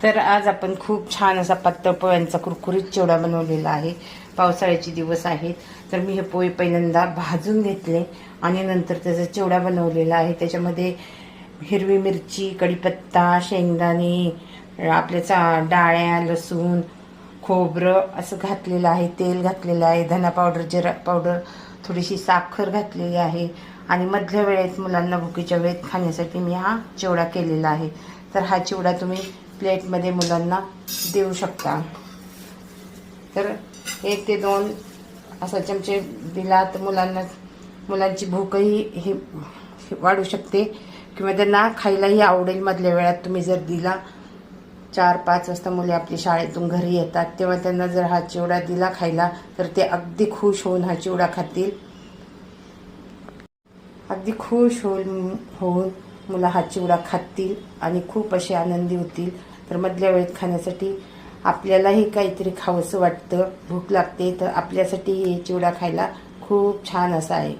तर आज आपण खूप छान असा पातळ पोह्यांचा कुरकुरीत चिवडा बनवलेला आहे. पावसाळ्याचे दिवस आहेत, तर मी हे पोहे पहिल्यांदा भाजून घेतले आणि नंतर त्याचा चिवडा बनवलेला आहे. त्याच्यामध्ये हिरवी मिरची, कढीपत्ता, शेंगदाणे, आपल्या डाळ्या, लसूण, खोबरं असं घातलेलं आहे. तेल घातलेलं आहे, धना पावडर, जिरा पावडर, थोडीशी साखर घातलेली आहे आणि मधल्या वेळेत मुलांना भुकीच्या वेळेत खाण्यासाठी मी हा चिवडा केलेला आहे. तर हा चिवडा तुम्ही प्लेटमध्ये मुलांना देऊ शकता. तर 1 ते 2 असा चमचे दिला तर मुलांची भूकही हे वाढू शकते किंवा त्यांना खायलाही आवडेल. मधल्या वेळात तुम्ही जर दिला, 4-5 वाजता मुले आपली शाळेतून घरी येतात, तेव्हा त्यांना जर हा चिवडा दिला खायला तर ते अगदी खुश होऊन हा चिवडा खातील. अगदी खुश होऊन मुलं हा चिवडा खातील आणि खूप असे आनंदी होतील. तर मधल्या वेळेत खाण्यासाठी आपल्यालाही काहीतरी खावंसं वाटतं, भूक लागते, तर आपल्यासाठी हे चिवडा खायला खूप छान असा आहे.